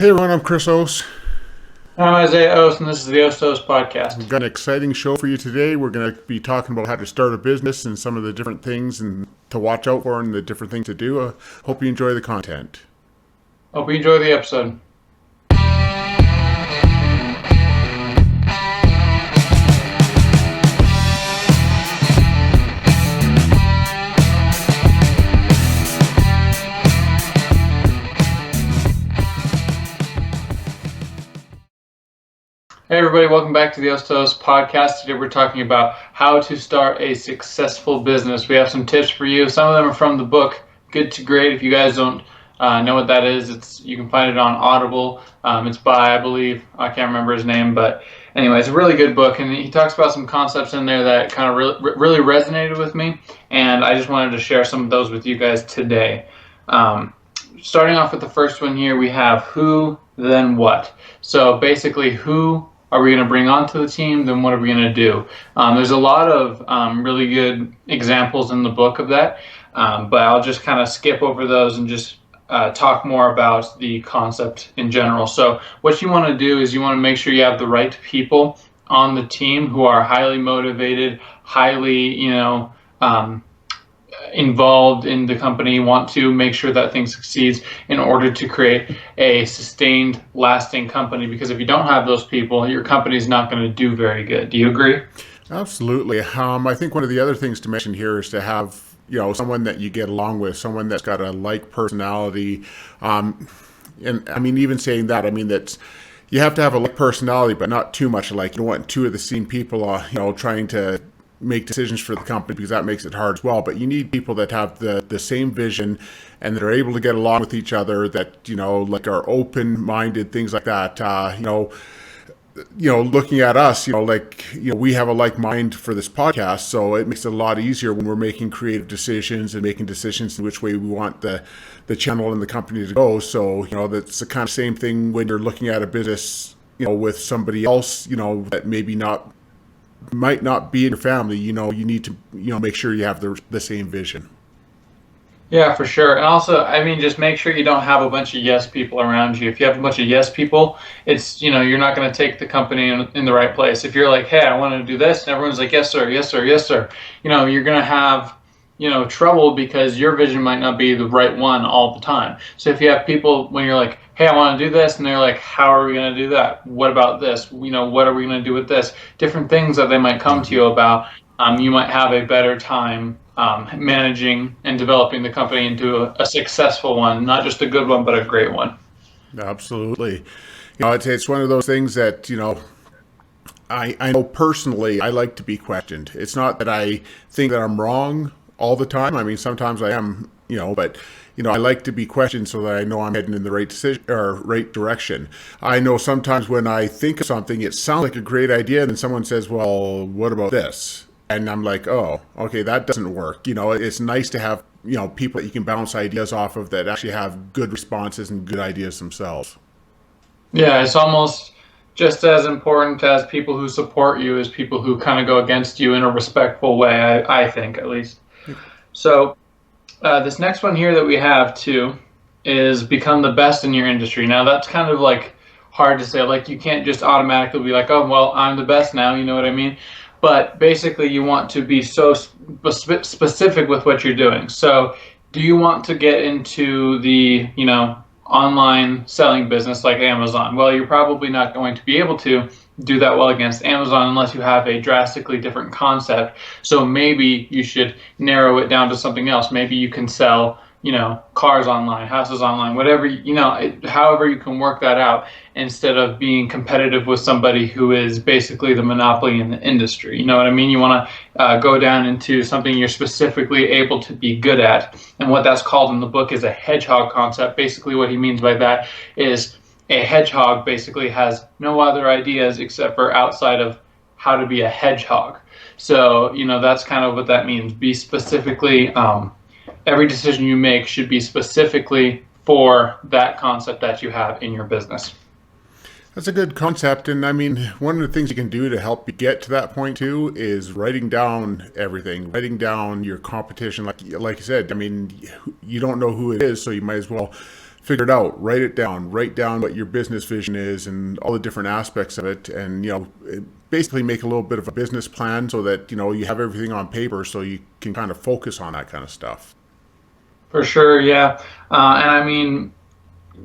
Hey everyone, I'm Chris Oos. I'm Isaiah Aos, and this is the Aos-to-Aos podcast. We've got an exciting show for you today. We're going to be talking about how to start a business and some of the different things and to watch out for and the different things to do. Hope you enjoy the content. Hope you enjoy the episode. Hey everybody, welcome back to the Aos-to-Aos podcast. Today we're talking about how to start a successful business. We have some tips for you. Some of them are from the book Good to Great. If you guys don't know what that is, you can find it on Audible. It's by, I believe, I can't remember his name, but anyway, it's a really good book, and he talks about some concepts in there that kind of really resonated with me, and I just wanted to share some of those with you guys today. Starting off with the first one here, we have who, then what. So basically, who are we going to bring onto the team? Then what are we going to do? There's a lot of really good examples in the book of that, but I'll just kind of skip over those and just talk more about the concept in general. So what you want to do is you want to make sure you have the right people on the team who are highly motivated, highly, involved in the company, want to make sure that thing succeeds in order to create a sustained, lasting company. Because if you don't have those people, your company's not going to do very good. Do you agree? Absolutely. I think one of the other things to mention here is to have someone that you get along with, someone that's got a like personality. And I mean, even saying that, I mean that's you have to have a like personality, but not too much alike. You don't want two of the same people, trying to make decisions for the company, because that makes it hard as well. But you need people that have the same vision and that are able to get along with each other, that like are open-minded, things like that. Looking at us, we have a like mind for this podcast, so it makes it a lot easier when we're making creative decisions and making decisions in which way we want the channel and the company to go. So that's the kind of same thing when you're looking at a business with somebody else that maybe might not be in your family. You need to make sure you have the same vision. Yeah, for sure. And also, I mean, just make sure you don't have a bunch of yes people around you. If you have a bunch of yes people, it's, you're not going to take the company in the right place. If you're like, hey, I want to do this, and everyone's like, yes, sir, yes, sir, yes, sir, you're going to have, trouble, because your vision might not be the right one all the time. So if you have people, when you're like, hey, I want to do this, and they're like, how are we going to do that? What about this? What are we going to do with this? Different things that they might come to you about, you might have a better time managing and developing the company into a successful one, not just a good one, but a great one. Absolutely. It's one of those things that, I know personally, I like to be questioned. It's not that I think that I'm wrong all the time. I mean, sometimes I am, but I like to be questioned so that I know I'm heading in the right decision or right direction. I know sometimes when I think of something, it sounds like a great idea, and then someone says, well, what about this? And I'm like, oh, okay, that doesn't work. It's nice to have, people that you can bounce ideas off of that actually have good responses and good ideas themselves. Yeah, it's almost just as important as people who support you as people who kind of go against you in a respectful way, I think, at least. So this next one here that we have too is become the best in your industry. Now that's kind of like hard to say. Like, you can't just automatically be like, oh, well, I'm the best now. You know what I mean? But basically, you want to be so specific with what you're doing. So do you want to get into the, online selling business like Amazon? Well, you're probably not going to be able to do that well against Amazon unless you have a drastically different concept. So maybe you should narrow it down to something else. Maybe you can sell, cars online, houses online, whatever, however you can work that out, instead of being competitive with somebody who is basically the monopoly in the industry. You know what I mean? You want to go down into something you're specifically able to be good at. And what that's called in the book is a hedgehog concept. Basically what he means by that is a hedgehog basically has no other ideas except for outside of how to be a hedgehog. So, that's kind of what that means. Be specifically, every decision you make should be specifically for that concept that you have in your business. That's a good concept. And I mean, one of the things you can do to help you get to that point too is writing down everything, writing down your competition. Like you said, I mean, you don't know who it is, so you might as well figure it out, write down what your business vision is and all the different aspects of it, and basically make a little bit of a business plan so that you have everything on paper so you can kind of focus on that kind of stuff. For sure, yeah. And I mean,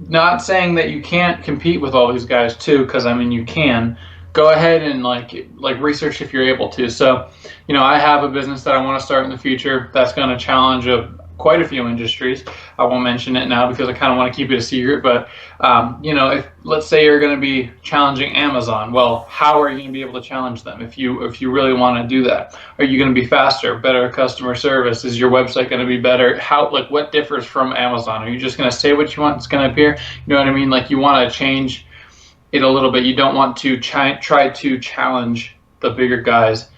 not saying that you can't compete with all these guys too, because I mean you can. Go ahead and like research if you're able to. So, I have a business that I want to start in the future that's going to challenge quite a few industries. I won't mention it now because I kind of want to keep it a secret. But if let's say you're going to be challenging Amazon, well, how are you going to be able to challenge them if you really want to do that? Are you going to be faster, better customer service? Is your website going to be better? What differs from Amazon? Are you just going to say what you want? It's going to appear. You know what I mean? Like you want to change it a little bit. You don't want to try to challenge the bigger guys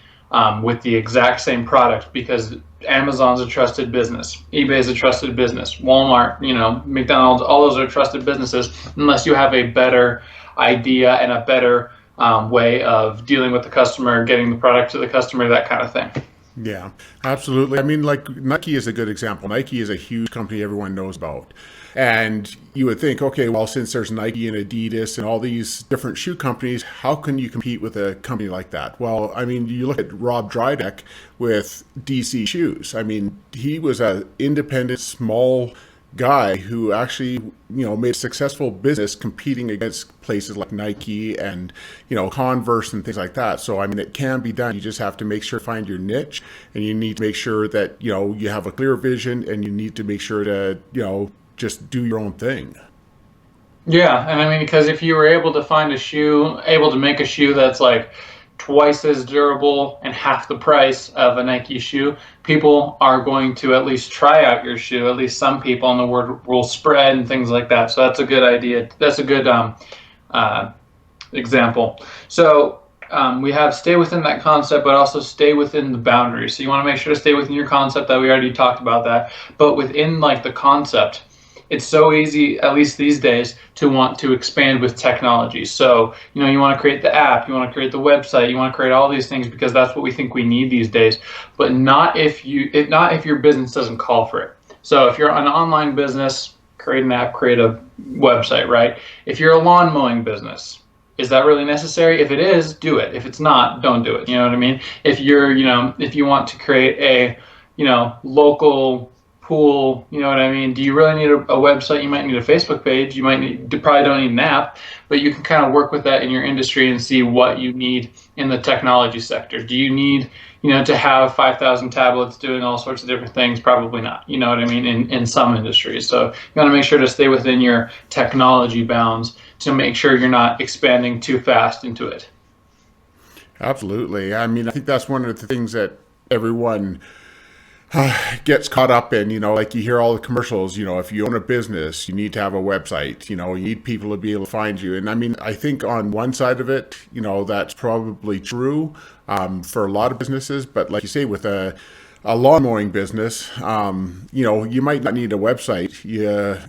with the exact same product, because Amazon's a trusted business, eBay's a trusted business, Walmart, McDonald's, all those are trusted businesses, unless you have a better idea and a better way of dealing with the customer, getting the product to the customer, that kind of thing. Yeah, absolutely. I mean, like Nike is a good example. Nike is a huge company everyone knows about. And you would think, okay, well, since there's Nike and Adidas and all these different shoe companies, how can you compete with a company like that? Well, I mean, you look at Rob Dyrdek with DC Shoes. I mean, he was an independent, small guy who actually, made a successful business competing against places like Nike and, Converse and things like that. So, I mean, it can be done. You just have to make sure to find your niche, and you need to make sure that, you have a clear vision, and you need to make sure to, just do your own thing. Yeah, and I mean, because if you were able to make a shoe that's like twice as durable and half the price of a Nike shoe, people are going to at least try out your shoe. At least some people, and the word will spread and things like that. So that's a good idea. That's a good example. So we have stay within that concept, but also stay within the boundaries. So you want to make sure to stay within your concept. That we already talked about that, but within like the concept, it's so easy, at least these days, to want to expand with technology. So, you want to create the app, you want to create the website, you want to create all these things because that's what we think we need these days, but not if your business doesn't call for it. So if you're an online business, create an app, create a website, right? If you're a lawn mowing business, is that really necessary? If it is, do it. If it's not, don't do it. You know what I mean? If if you want to create a, local pool, you know what I mean? Do you really need a website? You might need a Facebook page. You probably don't need an app, but you can kind of work with that in your industry and see what you need in the technology sector. Do you need, to have 5,000 tablets doing all sorts of different things? Probably not. You know what I mean? In some industries. So you want to make sure to stay within your technology bounds to make sure you're not expanding too fast into it. Absolutely. I mean, I think that's one of the things that everyone gets caught up in, like you hear all the commercials, if you own a business, you need to have a website, you need people to be able to find you. And I mean, I think on one side of it, that's probably true for a lot of businesses. But like you say, with a lawn mowing business, you might not need a website.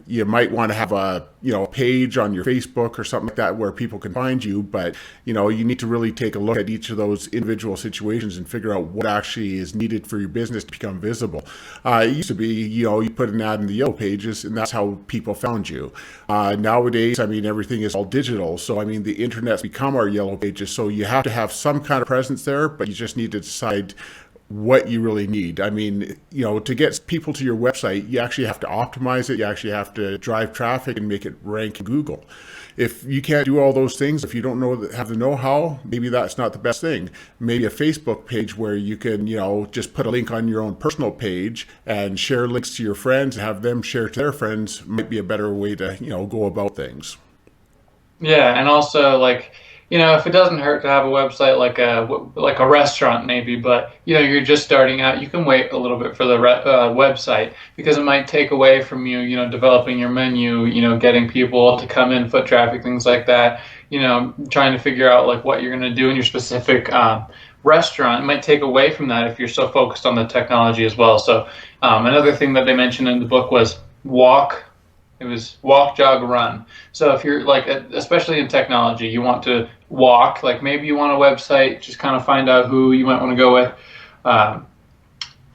You might want to have a, page on your Facebook or something like that where people can find you. But, you need to really take a look at each of those individual situations and figure out what actually is needed for your business to become visible. It used to be, you put an ad in the Yellow Pages and that's how people found you. Nowadays, I mean, everything is all digital. So, I mean, the internet's become our Yellow Pages. So you have to have some kind of presence there, but you just need to decide what you really need. I mean, to get people to your website, you actually have to optimize it. You actually have to drive traffic and make it rank in Google. If you can't do all those things, if you don't have the know-how, maybe that's not the best thing. Maybe a Facebook page where you can, just put a link on your own personal page and share links to your friends and have them share to their friends might be a better way to, go about things. Yeah, and also if it doesn't hurt to have a website like a restaurant maybe, but you're just starting out, you can wait a little bit for the website because it might take away from you, developing your menu, getting people to come in, foot traffic, things like that, trying to figure out what you're going to do in your specific restaurant. It might take away from that if you're so focused on the technology as well. So another thing that they mentioned in the book was walk, jog, run. So if you're especially in technology, you want to walk, maybe you want a website, just kind of find out who you might want to go with.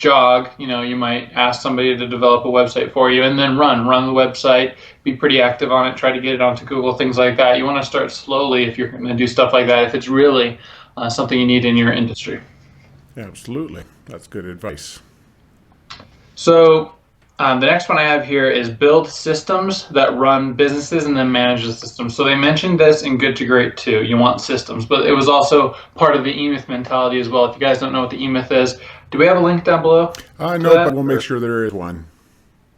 jog, you might ask somebody to develop a website for you, and then run the website, be pretty active on it, try to get it onto Google, things like that. You want to start slowly if you're going to do stuff like that, if it's really something you need in your industry. Absolutely. That's good advice. So the next one I have here is build systems that run businesses and then manage the systems. So they mentioned this in Good to Great too. You want systems, but it was also part of the E-Myth mentality as well. If you guys don't know what the E-Myth is, do we have a link down below? No, but we'll make sure there is one.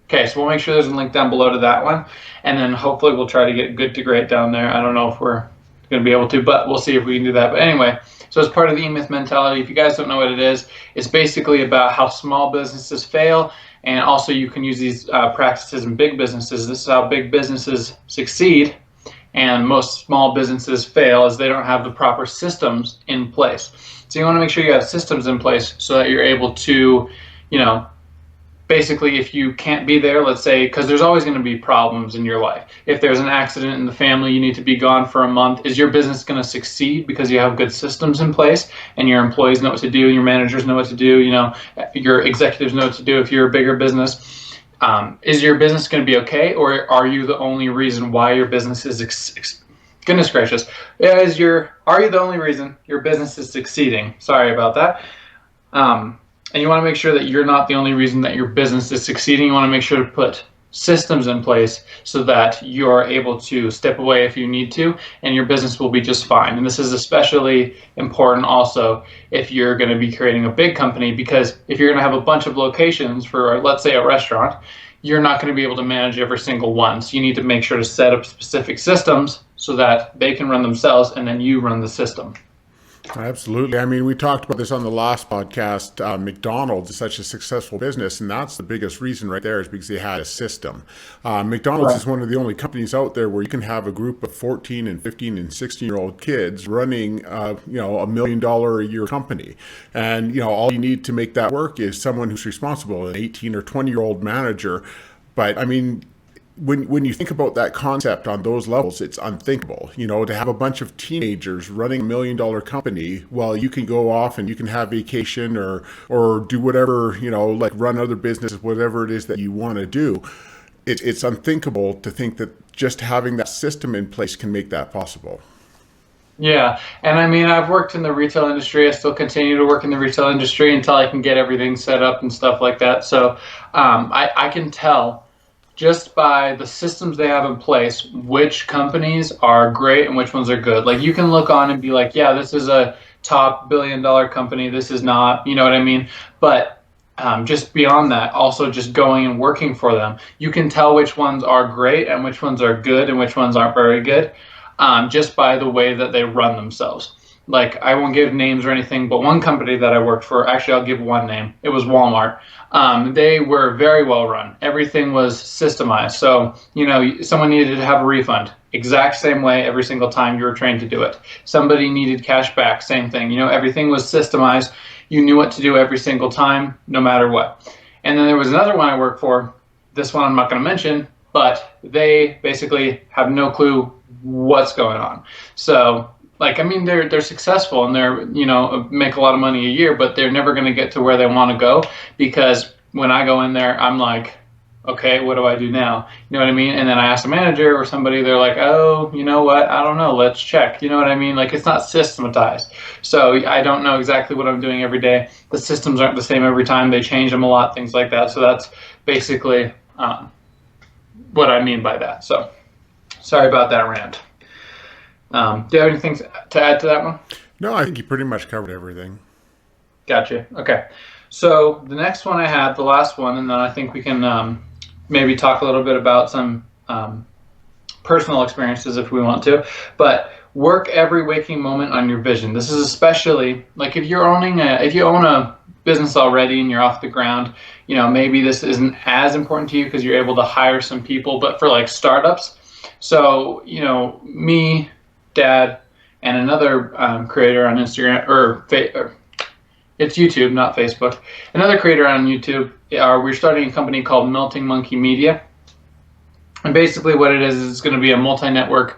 Okay, so we'll make sure there's a link down below to that one, and then hopefully we'll try to get Good to Great down there. I don't know if we're going to be able to, but we'll see if we can do that. But anyway, so as part of the E-Myth mentality, if you guys don't know what it is, it's basically about how small businesses fail. And also you can use these practices in big businesses. This is how big businesses succeed and most small businesses fail, is they don't have the proper systems in place. So you want to make sure you have systems in place so that you're able to, basically if you can't be there, let's say, because there's always going to be problems in your life. If there's an accident in the family, you need to be gone for a month. Is your business going to succeed because you have good systems in place and your employees know what to do, your managers know what to do, your executives know what to do if you're a bigger business? Is your business going to be okay, or are you the only reason why your business is goodness gracious. Are you the only reason your business is succeeding? Sorry about that. And you want to make sure that you're not the only reason that your business is succeeding. You want to make sure to put systems in place so that you're able to step away if you need to, and your business will be just fine. And this is especially important also if you're going to be creating a big company, because if you're going to have a bunch of locations for, let's say, a restaurant, you're not going to be able to manage every single one. So you need to make sure to set up specific systems so that they can run themselves and then you run the system. Absolutely. I mean, we talked about this on the last podcast. McDonald's is such a successful business, and that's the biggest reason right there, is because they had a system. McDonald's is one of the only companies out there where you can have a group of 14 and 15 and 16-year-old kids running, $1 million a year company. And, all you need to make that work is someone who's responsible, an 18 or 20-year-old manager. But I mean, when you think about that concept on those levels, it's unthinkable, to have a bunch of teenagers running $1 million company while you can go off and you can have vacation or do whatever, like run other businesses, whatever it is that you want to do. It's unthinkable to think that just having that system in place can make that possible. Yeah, and I mean, I've worked in the retail industry. I still continue to work in the retail industry until I can get everything set up and stuff like that. So I can tell just by the systems they have in place which companies are great and which ones are good. Like, you can look on and be like, yeah, this is a top $1 billion company, this is not, you know what I mean? But just beyond that, also just going and working for them, you can tell which ones are great and which ones are good and which ones aren't very good, just by the way that they run themselves. Like, I won't give names or anything, but one company that I worked for, actually I'll give one name, it was Walmart. They were very well run. Everything was systemized. So, someone needed to have a refund, exact same way every single time you were trained to do it. Somebody needed cash back, same thing. Everything was systemized. You knew what to do every single time, no matter what. And then there was another one I worked for. This one I'm not going to mention, but they basically have no clue what's going on. So, they're successful and they're, make a lot of money a year, but they're never going to get to where they want to go, because when I go in there, I'm like, okay, what do I do now? You know what I mean? And then I ask the manager or somebody, they're like, oh, you know what? I don't know. Let's check. You know what I mean? Like, it's not systematized. So I don't know exactly what I'm doing every day. The systems aren't the same every time. They change them a lot, things like that. So that's basically what I mean by that. So sorry about that rant. Do you have anything to add to that one? No, I think you pretty much covered everything. Gotcha. Okay. So the next one I had, the last one, and then I think we can maybe talk a little bit about some personal experiences if we want to. But work every waking moment on your vision. This is especially like if you own a business already and you're off the ground, maybe this isn't as important to you because you're able to hire some people. But for like startups, so me, Dad, and another creator on Instagram, or it's YouTube, not Facebook. Another creator on YouTube, we're starting a company called Melting Monkey Media. And basically what it is it's going to be a multi-network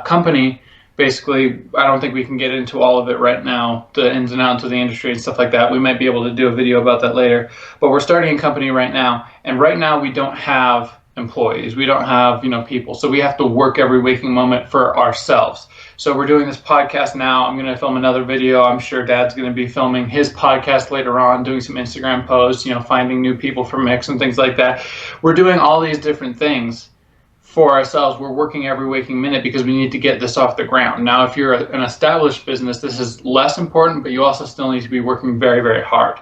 company basically, I don't think we can get into all of it right now, the ins and outs of the industry and stuff like that. We might be able to do a video about that later. But we're starting a company right now, and right now we don't have employees. We don't have, people. So we have to work every waking moment for ourselves. So we're doing this podcast now. I'm going to film another video. I'm sure Dad's going to be filming his podcast later on, doing some Instagram posts, finding new people for Mix and things like that. We're doing all these different things for ourselves. We're working every waking minute because we need to get this off the ground. Now, if you're an established business, this is less important, but you also still need to be working very, very hard.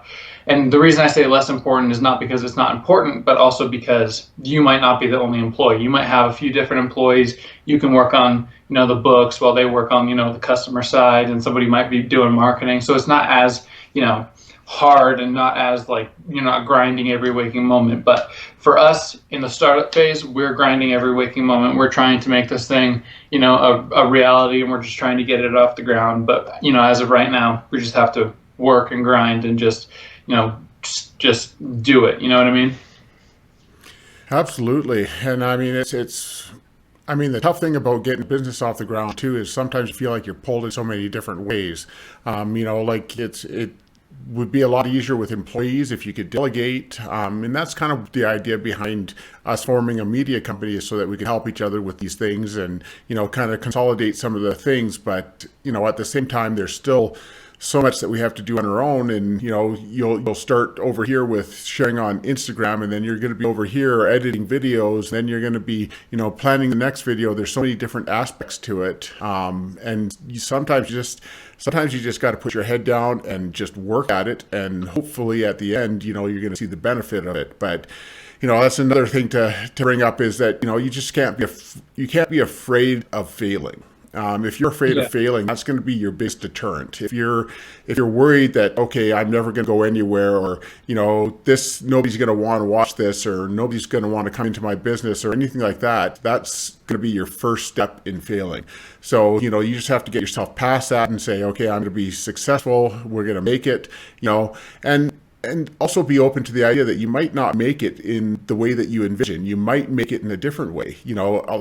And the reason I say less important is not because it's not important, but also because you might not be the only employee. You might have a few different employees. You can work on, the books while they work on, the customer side, and somebody might be doing marketing. So it's not as, hard and not as like you're not grinding every waking moment. But for us in the startup phase, we're grinding every waking moment. We're trying to make this thing, a reality, and we're just trying to get it off the ground. But, as of right now, we just have to work and grind and just just do it. You know what I mean? Absolutely. And I mean, the tough thing about getting business off the ground too is sometimes you feel like you're pulled in so many different ways. It would be a lot easier with employees if you could delegate. And that's kind of the idea behind us forming a media company, is so that we can help each other with these things and, kind of consolidate some of the things. But, at the same time, there's still so much that we have to do on our own. And, you'll start over here with sharing on Instagram, and then you're going to be over here editing videos. Then you're going to be, planning the next video. There's so many different aspects to it. And sometimes you just got to put your head down and just work at it. And hopefully at the end, you're going to see the benefit of it. But, that's another thing to bring up, is that, you just can't be afraid of failing. If you're afraid of failing, that's going to be your biggest deterrent. If you're worried that, okay, I'm never going to go anywhere, or, nobody's going to want to watch this, or nobody's going to want to come into my business or anything like that, that's going to be your first step in failing. So, you just have to get yourself past that and say, okay, I'm going to be successful. We're going to make it, and also be open to the idea that you might not make it in the way that you envision. You might make it in a different way.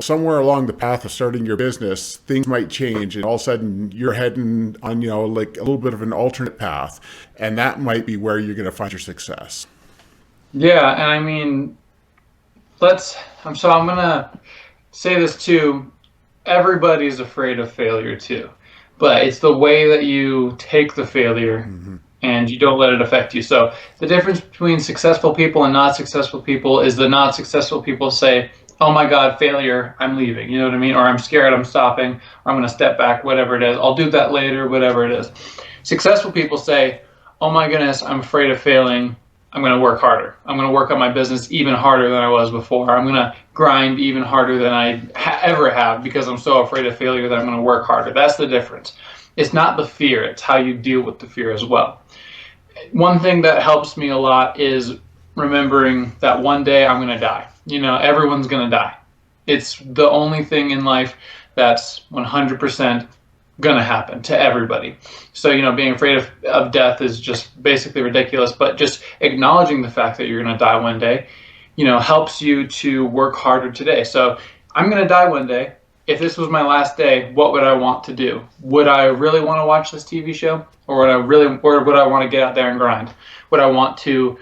Somewhere along the path of starting your business, things might change, and all of a sudden you're heading on, like a little bit of an alternate path. And that might be where you're going to find your success. Yeah. And I mean, I'm going to say this too. Everybody's afraid of failure too, but it's the way that you take the failure and you don't let it affect you. So the difference between successful people and not successful people is the not successful people say, oh my God, failure, I'm leaving. You know what I mean? Or I'm scared, I'm stopping, or I'm going to step back, whatever it is. I'll do that later, whatever it is. Successful people say, oh my goodness, I'm afraid of failing. I'm going to work harder. I'm going to work on my business even harder than I was before. I'm going to grind even harder than I ever have, because I'm so afraid of failure that I'm going to work harder. That's the difference. It's not the fear. It's how you deal with the fear as well. One thing that helps me a lot is remembering that one day I'm going to die. Everyone's going to die. It's the only thing in life that's 100% going to happen to everybody. So, being afraid of death is just basically ridiculous, but just acknowledging the fact that you're going to die one day, helps you to work harder today. So I'm going to die one day. If this was my last day, what would I want to do? Would I really want to watch this TV show? Or would I want to get out there and grind? Would I want to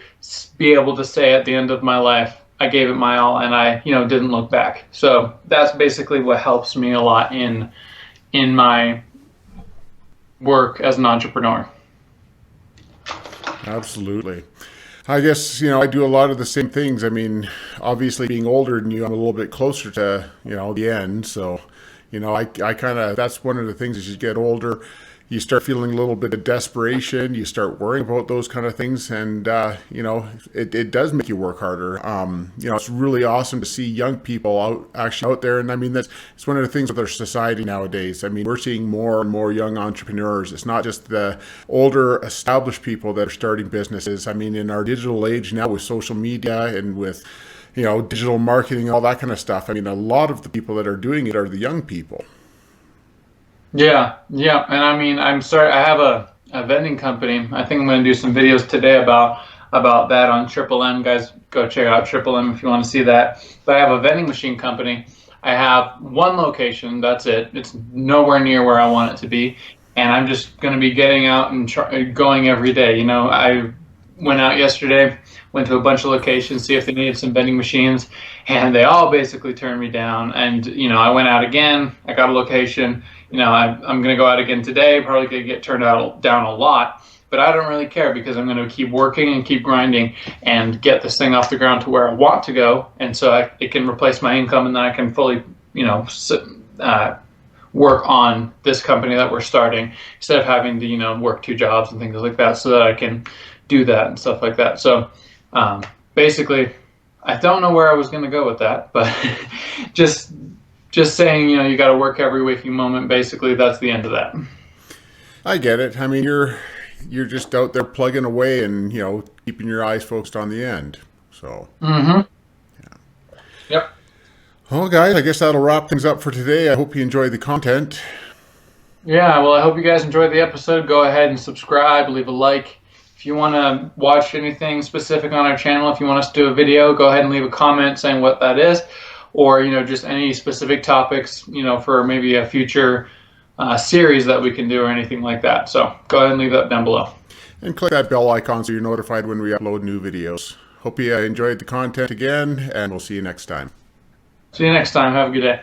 be able to say at the end of my life, I gave it my all and I, didn't look back? So that's basically what helps me a lot in my work as an entrepreneur. Absolutely. I guess, I do a lot of the same things. I mean, obviously being older than you, I'm a little bit closer to, the end. So, I kind of, that's one of the things as you get older, you start feeling a little bit of desperation. You start worrying about those kind of things. And, it does make you work harder. It's really awesome to see young people out there. And I mean, it's one of the things with our society nowadays. I mean, we're seeing more and more young entrepreneurs. It's not just the older established people that are starting businesses. I mean, in our digital age now with social media and with, digital marketing, all that kind of stuff. I mean, a lot of the people that are doing it are the young people. Yeah. And I mean, I'm sorry, I have a vending company. I think I'm going to do some videos today about that on Triple M. Guys, go check out Triple M if you want to see that. But I have a vending machine company. I have one location. That's it. It's nowhere near where I want it to be, and I'm just going to be getting out and going every day. You know, I went out yesterday, went to a bunch of locations, see if they needed some vending machines, and they all basically turned me down. And you know, I went out again. I got a location. You know, I'm going to go out again today. Probably going to get turned down a lot, but I don't really care because I'm going to keep working and keep grinding and get this thing off the ground to where I want to go, and so it can replace my income, and then I can fully, you know, work on this company that we're starting instead of having to, you know, work 2 jobs and things like that, so that I can do that and stuff like that. So basically, I don't know where I was going to go with that, but just saying, you know, you got to work every waking moment. Basically, that's the end of that. I get it. I mean, you're just out there plugging away and, you know, keeping your eyes focused on the end. So. Mm-hmm. Yeah. Yep. Well, guys, I guess that'll wrap things up for today. I hope you enjoyed the content. Yeah. Well, I hope you guys enjoyed the episode. Go ahead and subscribe. Leave a like. If you want to watch anything specific on our channel, if you want us to do a video, go ahead and leave a comment saying what that is, or, you know, just any specific topics, you know, for maybe a future series that we can do or anything like that. So go ahead and leave that down below. And click that bell icon so you're notified when we upload new videos. Hope you enjoyed the content again, and we'll see you next time. See you next time. Have a good day.